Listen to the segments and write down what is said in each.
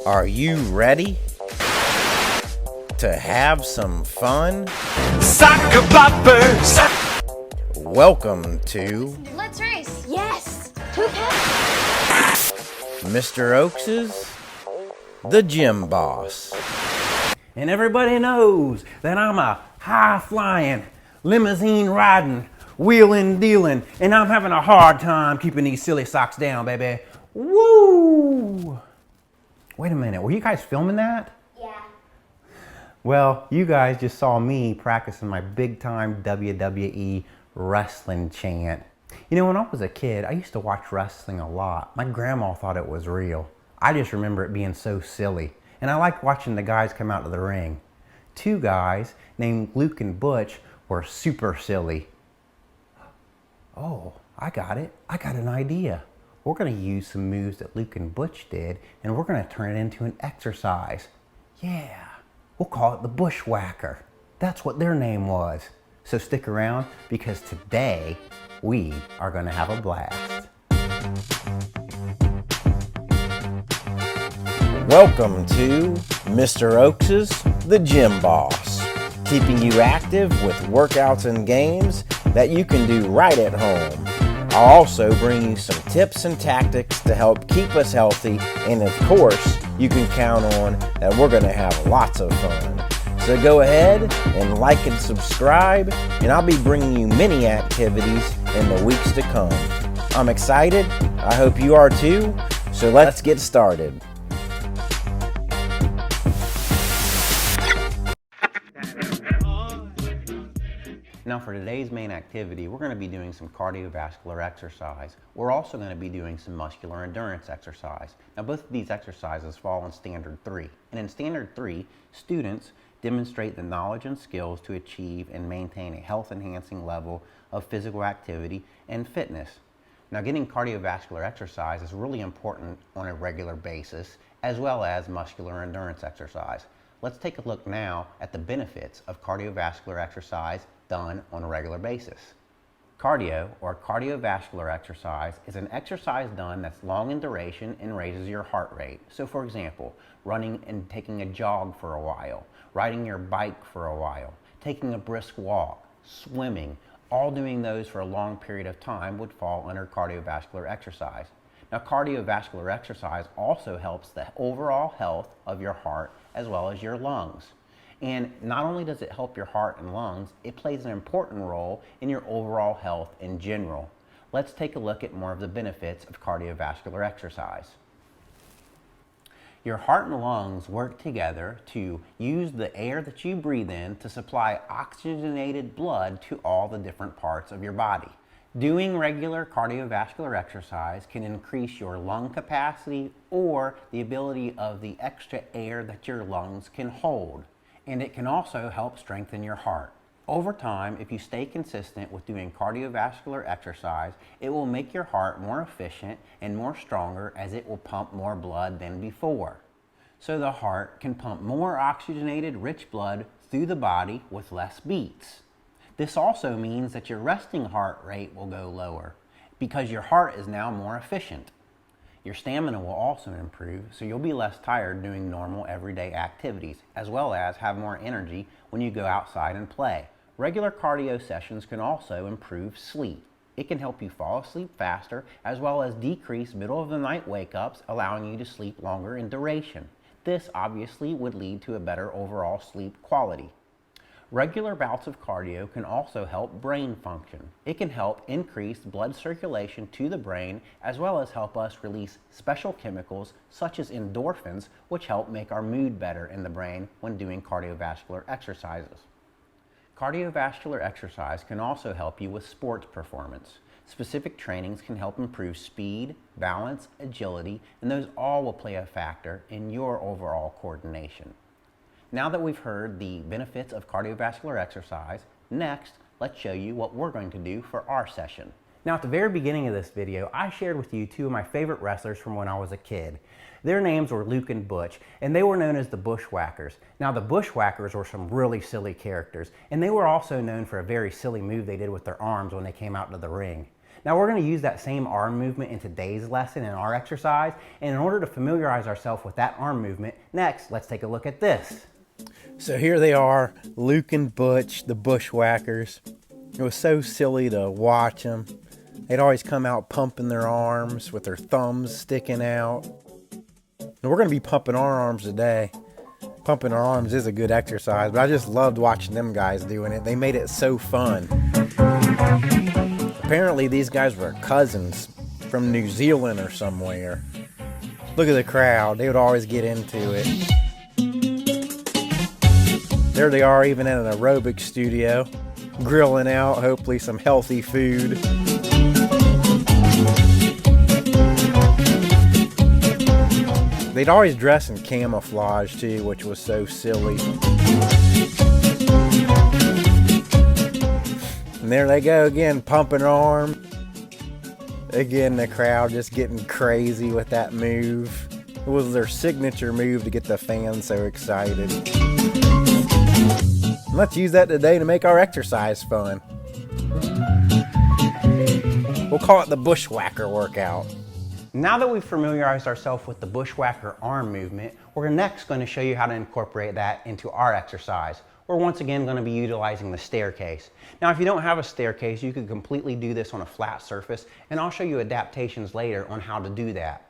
Are you ready to have some fun? Soccer poppers! Welcome to Let's race. Yes. 2 pets. Mr. Oaks's The Gym Boss. And everybody knows that I'm a high-flying, limousine-riding, wheeling-dealing, and I'm having a hard time keeping these silly socks down, baby. Woo! Wait a minute, were you guys filming that? Yeah. Well, you guys just saw me practicing my big-time WWE wrestling chant. You know, when I was a kid, I used to watch wrestling a lot. My grandma thought it was real. I just remember it being so silly. And I liked watching the guys come out to the ring. 2 guys named Luke and Butch were super silly. Oh, I got it. I got an idea. We're going to use some moves that Luke and Butch did, and we're going to turn it into an exercise. Yeah, we'll call it the Bushwacker. That's what their name was. So stick around, because today we are going to have a blast. Welcome to Mr. Oaks's The Gym Boss, keeping you active with workouts and games that you can do right at home. I'll also bring you some tips and tactics to help keep us healthy, and of course, you can count on that we're going to have lots of fun. So go ahead and like and subscribe, and I'll be bringing you many activities in the weeks to come. I'm excited. I hope you are too. So let's get started. Now for today's main activity, we're going to be doing some cardiovascular exercise. We're also going to be doing some muscular endurance exercise. Now both of these exercises fall in Standard 3. And in Standard 3, students demonstrate the knowledge and skills to achieve and maintain a health-enhancing level of physical activity and fitness. Now getting cardiovascular exercise is really important on a regular basis, as well as muscular endurance exercise. Let's take a look now at the benefits of cardiovascular exercise done on a regular basis. Cardio, or cardiovascular exercise, is an exercise done that's long in duration and raises your heart rate. So for example, running and taking a jog for a while, riding your bike for a while, taking a brisk walk, swimming, all doing those for a long period of time would fall under cardiovascular exercise. Now cardiovascular exercise also helps the overall health of your heart as well as your lungs. And not only does it help your heart and lungs, it plays an important role in your overall health in general. Let's take a look at more of the benefits of cardiovascular exercise. Your heart and lungs work together to use the air that you breathe in to supply oxygenated blood to all the different parts of your body. Doing regular cardiovascular exercise can increase your lung capacity or the ability of the extra air that your lungs can hold. And it can also help strengthen your heart. Over time, if you stay consistent with doing cardiovascular exercise, it will make your heart more efficient and more stronger, as it will pump more blood than before. So the heart can pump more oxygenated rich blood through the body with less beats. This also means that your resting heart rate will go lower because your heart is now more efficient. Your stamina will also improve, so you'll be less tired doing normal everyday activities, as well as have more energy when you go outside and play. Regular cardio sessions can also improve sleep. It can help you fall asleep faster, as well as decrease middle of the night wake-ups, allowing you to sleep longer in duration. This obviously would lead to a better overall sleep quality. Regular bouts of cardio can also help brain function. It can help increase blood circulation to the brain, as well as help us release special chemicals such as endorphins, which help make our mood better in the brain when doing cardiovascular exercises. Cardiovascular exercise can also help you with sports performance. Specific trainings can help improve speed, balance, agility, and those all will play a factor in your overall coordination. Now that we've heard the benefits of cardiovascular exercise, next, let's show you what we're going to do for our session. Now at the very beginning of this video, I shared with you 2 of my favorite wrestlers from when I was a kid. Their names were Luke and Butch, and they were known as the Bushwackers. Now the Bushwackers were some really silly characters, and they were also known for a very silly move they did with their arms when they came out to the ring. Now we're going to use that same arm movement in today's lesson in our exercise, and in order to familiarize ourselves with that arm movement, next let's take a look at this. So here they are, Luke and Butch, the Bushwhackers. It was so silly to watch them. They'd always come out pumping their arms with their thumbs sticking out. And we're going to be pumping our arms today. Pumping our arms is a good exercise, but I just loved watching them guys doing it. They made it so fun. Apparently these guys were cousins from New Zealand or somewhere. Look at the crowd. They would always get into it. There they are, even at an aerobic studio, grilling out hopefully some healthy food. They'd always dress in camouflage too, which was so silly. And there they go again, pumping arm. Again, the crowd just getting crazy with that move. It was their signature move to get the fans so excited. And let's use that today to make our exercise fun. We'll call it the Bushwacker Workout. Now that we've familiarized ourselves with the Bushwacker arm movement, we're next going to show you how to incorporate that into our exercise. We're once again going to be utilizing the staircase. Now if you don't have a staircase, you could completely do this on a flat surface, and I'll show you adaptations later on how to do that.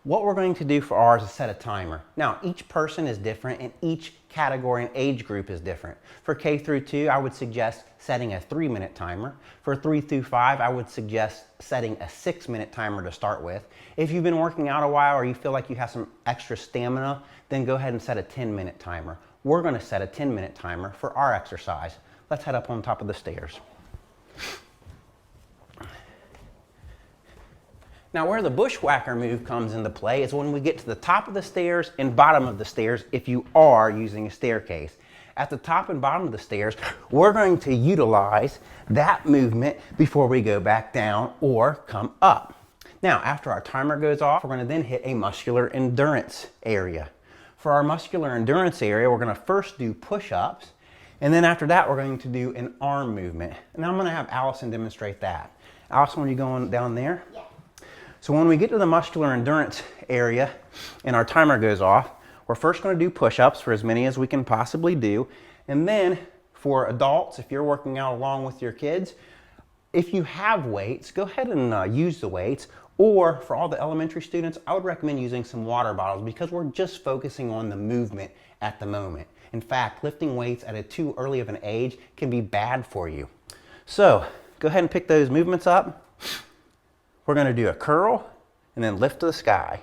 What we're going to do for ours is set a timer. Now each person is different and each category and age group is different. For K through 2, I would suggest setting a 3-minute timer. For 3 through 5, I would suggest setting a 6-minute timer to start with. If you've been working out a while or you feel like you have some extra stamina, then go ahead and set a 10-minute timer. We're going to set a 10-minute timer for our exercise. Let's head up on top of the stairs. Now where the Bushwacker move comes into play is when we get to the top of the stairs and bottom of the stairs if you are using a staircase. At the top and bottom of the stairs, we're going to utilize that movement before we go back down or come up. Now after our timer goes off, we're going to then hit a muscular endurance area. For our muscular endurance area, we're going to first do push-ups, and then after that we're going to do an arm movement. And I'm going to have Allison demonstrate that. Allison, are you going down there? Yeah. So when we get to the muscular endurance area and our timer goes off, we're first going to do push-ups for as many as we can possibly do. And then for adults, if you're working out along with your kids, if you have weights, go ahead and use the weights. Or for all the elementary students, I would recommend using some water bottles because we're just focusing on the movement at the moment. In fact, lifting weights at a too early of an age can be bad for you. So go ahead and pick those movements up. We're going to do a curl and then lift to the sky,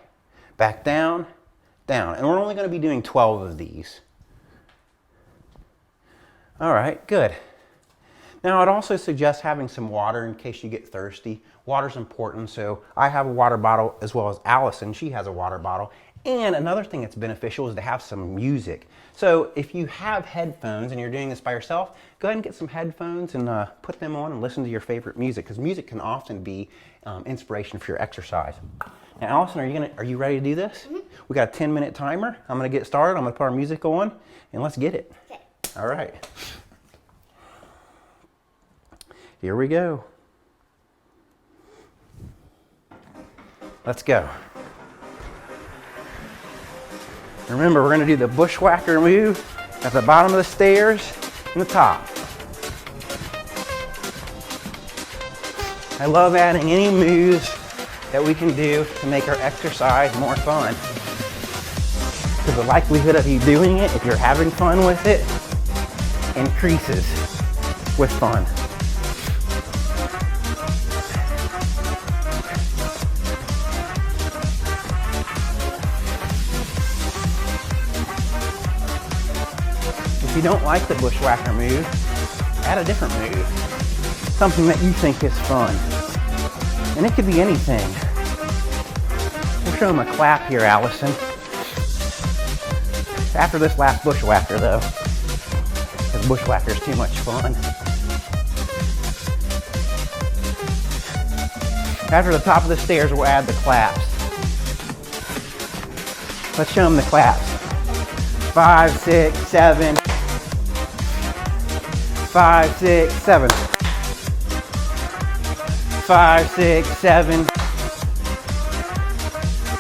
back down, down. And we're only going to be doing 12 of these. All right, good. Now I'd also suggest having some water in case you get thirsty. Water's important, so I have a water bottle as well as Allison, she has a water bottle. And another thing that's beneficial is to have some music. So if you have headphones and you're doing this by yourself, go ahead and get some headphones and put them on and listen to your favorite music, because music can often be inspiration for your exercise. Now Allison, are you ready to do this? Mm-hmm. We got a 10-minute timer. I'm gonna get started. I'm gonna put our music on and let's get it. Okay. All right. Here we go. Let's go. Remember, we're going to do the Bushwacker move at the bottom of the stairs and the top. I love adding any moves that we can do to make our exercise more fun. Because the likelihood of you doing it, if you're having fun with it, increases with fun. If you don't like the Bushwacker move, add a different move. Something that you think is fun. And it could be anything. We'll show them a clap here, Allison. After this last Bushwacker though, because Bushwacker's too much fun. After the top of the stairs, we'll add the claps. Let's show them the claps. 5, 6, 7. 5, 6, 7. 5, 6, 7.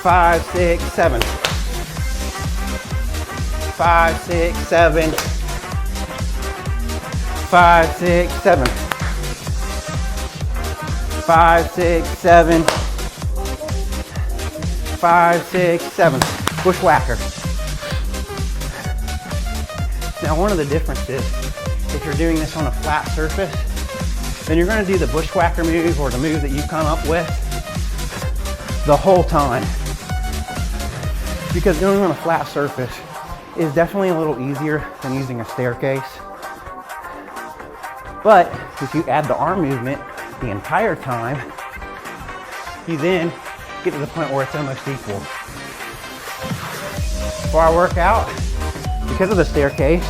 5, 6, 7. 5, 6, 7. 5, 6, 7. 5, 6, 7. 5, 6, 7. Bushwhacker. Now one of the differences, if you're doing this on a flat surface, then you're going to do the bushwhacker move or the move that you come up with the whole time. Because going on a flat surface is definitely a little easier than using a staircase. But if you add the arm movement the entire time, you then get to the point where it's almost equal. For our workout, because of the staircase,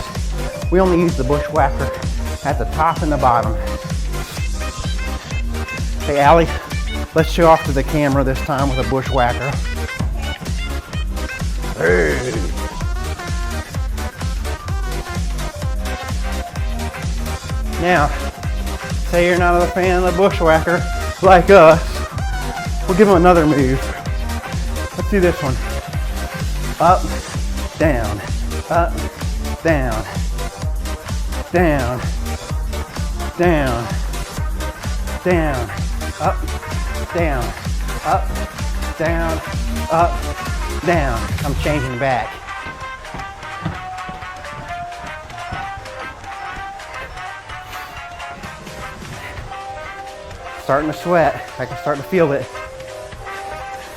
we only use the bushwhacker at the top and the bottom. Hey Allie, let's show off to the camera this time with a bushwhacker. Hey. Now, say you're not a fan of the bushwhacker like us, we'll give them another move. Let's do this one. Up, down, up, down, down, down, down, up, down, up, down, up, down. I'm changing back. Starting to sweat. I can start to feel it.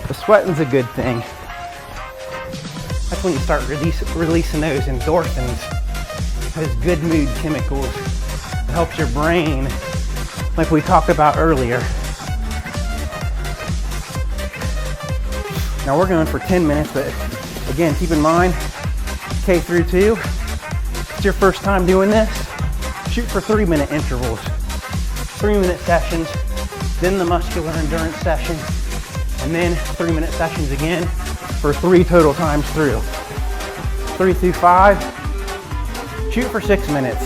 The sweating's a good thing. That's when you start releasing those endorphins, those good mood chemicals. It helps your brain, like we talked about earlier. Now we're going for 10 minutes, but again, keep in mind, K through 2, if it's your first time doing this, shoot for 3-minute intervals. 3-minute sessions, then the muscular endurance session, and then 3-minute sessions again for 3 total times through. 3 through 5, shoot for 6 minutes.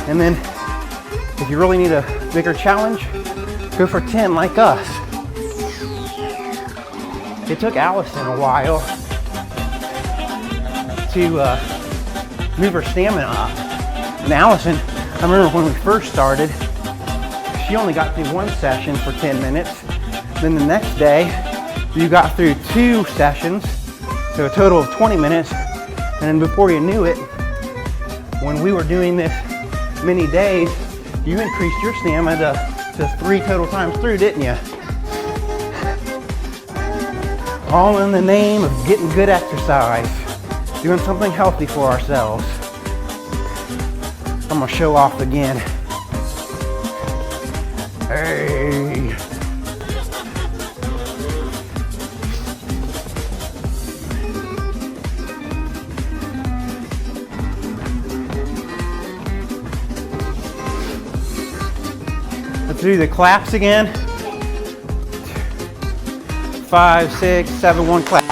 And then if you really need a bigger challenge, go for 10 like us. It took Allison a while to move her stamina up. And Allison, I remember when we first started, she only got through 1 session for 10 minutes. Then the next day, you got through 2 sessions, so a total of 20 minutes. And then before you knew it, when we were doing this many days, you increased your stamina to 3 total times through, didn't you? All in the name of getting good exercise, doing something healthy for ourselves. I'm gonna show off again. Hey. Let's do the claps again. 5, 6, 7, 1 clap.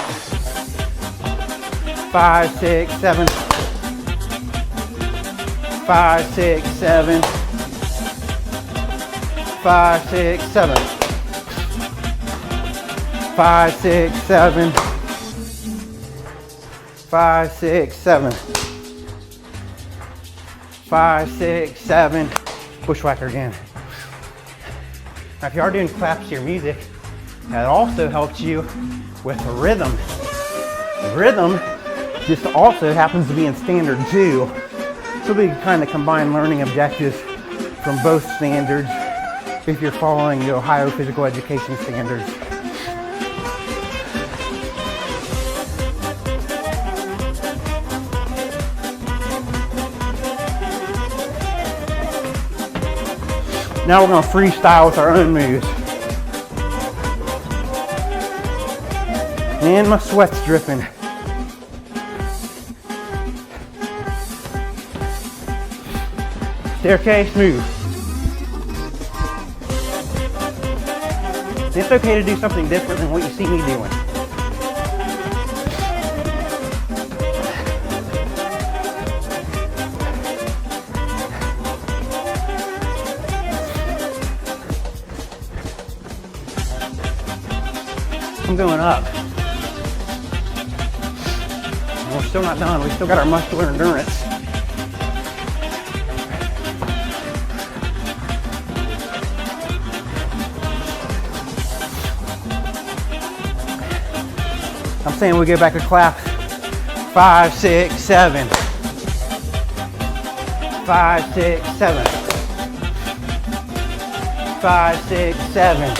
5, 6, 7. 5, 6, 7. 5, 6, 7. 5, 6, 7. 5, 6, 7. 5, 6, 7. Bushwhacker again. Now if you are doing claps to your music, that also helps you with rhythm. Rhythm just also happens to be in standard too. So we can kind of combine learning objectives from both standards if you're following the Ohio Physical Education standards. Now we're going to freestyle with our own moves. And my sweat's dripping. Staircase move. It's okay to do something different than what you see me doing. I'm going up. And we're still not done. We still got our muscular endurance. I'm saying we get back to clap 5, 6, 7. 5, 6, 7. 5, 6, 7.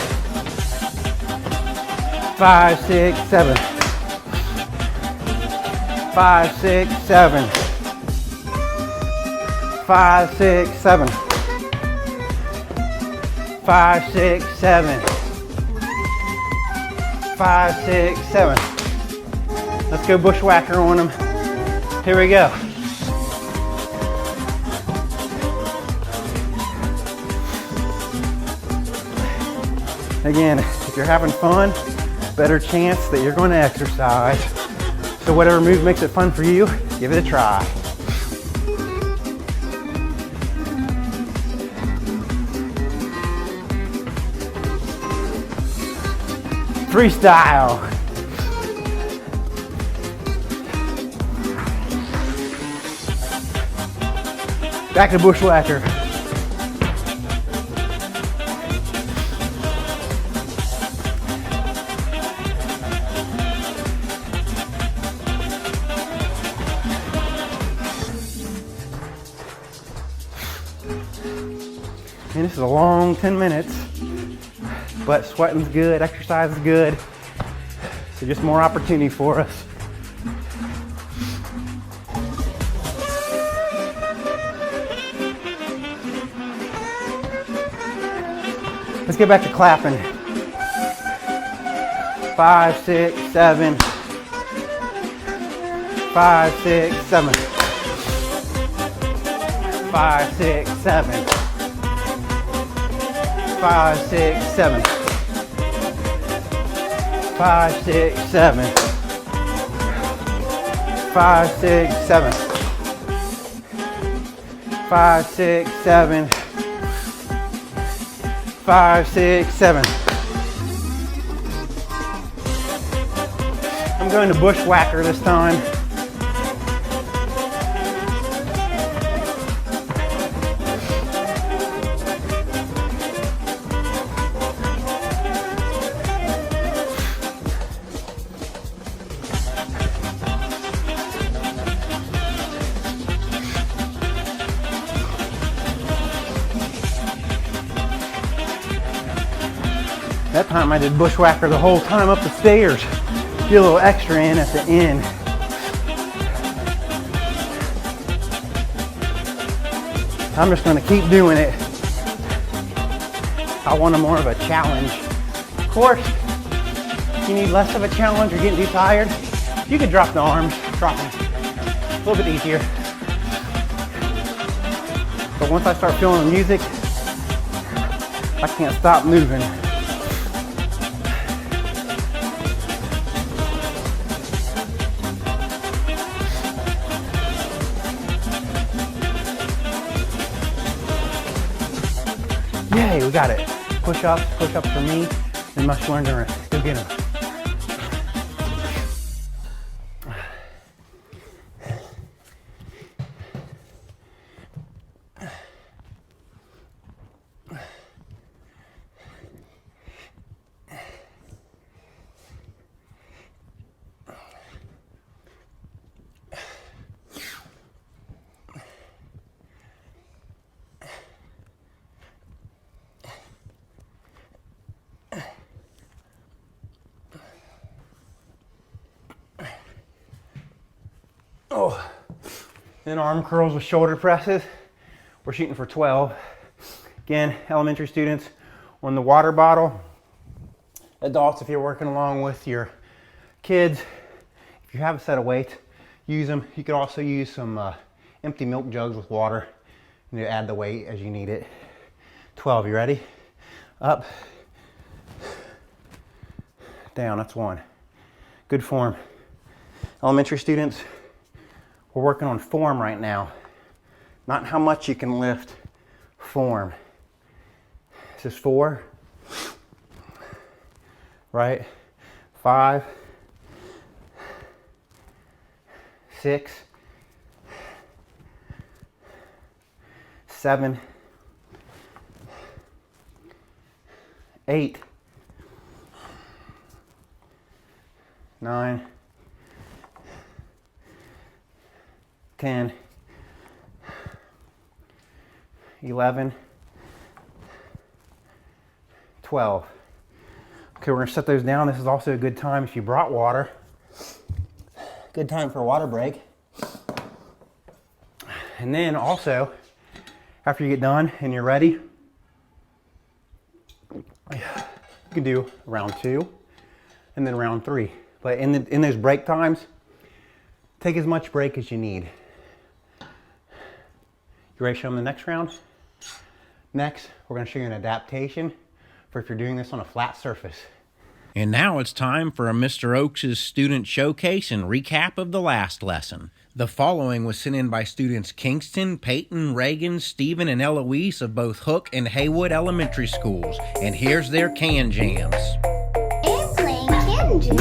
5, 6, 7. 5, 6, 7. 5, 6, 7. 5, 6, 7. 5, 6, 7. Let's go bushwhacker on them. Here we go. Again, if you're having fun, better chance that you're going to exercise. So whatever move makes it fun for you, give it a try. Freestyle. Back to bushwhacker. And this is a long 10 minutes, but sweating's good, exercise is good, so just more opportunity for us. Let's get back to clapping. 5, 6, 7. 5, 6, 7. 5, 6, 7. 5, 6, 7. 5, 6, 7. 5, 6, 7. 5, 6, 7. 5, 6, 7. I'm going to bushwhacker this time. That time I did bushwhacker the whole time up the stairs. Get a little extra in at the end. I'm just going to keep doing it. I want more of a challenge. Of course, if you need less of a challenge or getting too tired, you can drop the arms, drop them. A little bit easier. But once I start feeling the music, I can't stop moving. Yay, we got it. Push-ups for me, and muscular endurance. Go get them. Oh, then arm curls with shoulder presses. We're shooting for 12. Again, elementary students on the water bottle. Adults, if you're working along with your kids, if you have a set of weights, use them. You could also use some empty milk jugs with water and you add the weight as you need it. 12, you ready? Up, down, that's 1. Good form. Elementary students, we're working on form right now. Not how much you can lift, form. This is 4, right? 5, 6, 7, 8, 9, 10, 11, 12. Okay, we're gonna set those down. This is also a good time if you brought water. Good time for a water break. And then also, after you get done and you're ready, you can do round 2 and then round 3. But in those break times, take as much break as you need. You ready to show them the next round? Next, we're going to show you an adaptation for if you're doing this on a flat surface. And now it's time for a Mr. Oaks' student showcase and recap of the last lesson. The following was sent in by students Kingston, Peyton, Reagan, Stephen, and Eloise of both Hook and Haywood Elementary Schools. And here's their can jams. And playing can jam.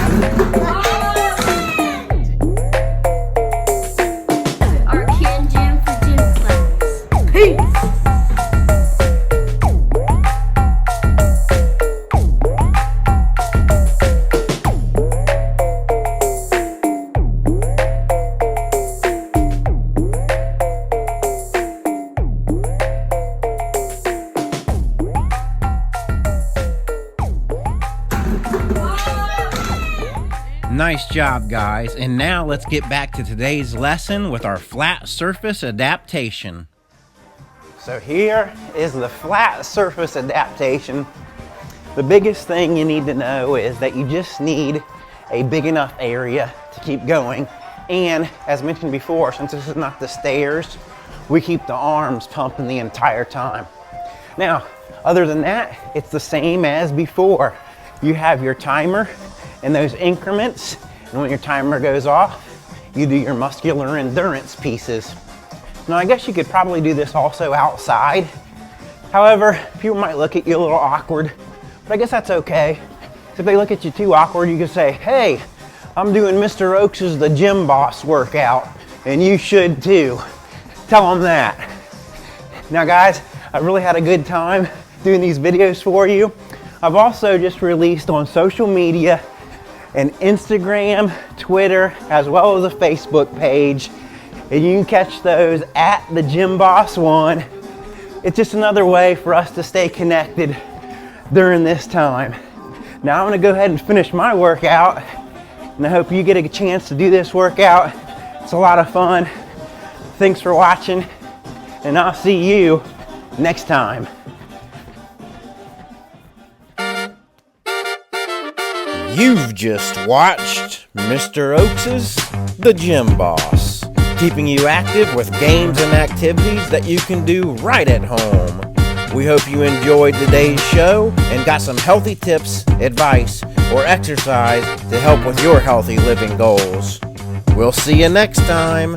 Our can jam for gym class. Peace. Nice job, guys. And now let's get back to today's lesson with our flat surface adaptation. So here is the flat surface adaptation. The biggest thing you need to know is that you just need a big enough area to keep going. And as mentioned before, since this is not the stairs, we keep the arms pumping the entire time. Now, other than that, it's the same as before. You have your timer and those increments, and when your timer goes off, you do your muscular endurance pieces. Now, I guess you could probably do this also outside. However, people might look at you a little awkward, but I guess that's okay. If they look at you too awkward, you can say, hey, I'm doing Mr. Oaks' the gym boss workout, and you should too. Tell them that. Now guys, I really had a good time doing these videos for you. I've also just released on social media an Instagram, Twitter, as well as a Facebook page. And you can catch those at the Gym Boss 1. It's just another way for us to stay connected during this time. Now I'm gonna go ahead and finish my workout, and I hope you get a chance to do this workout. It's a lot of fun. Thanks for watching, and I'll see you next time. You've just watched Mr. Oaks' The Gym Boss, keeping you active with games and activities that you can do right at home. We hope you enjoyed today's show and got some healthy tips, advice, or exercise to help with your healthy living goals. We'll see you next time.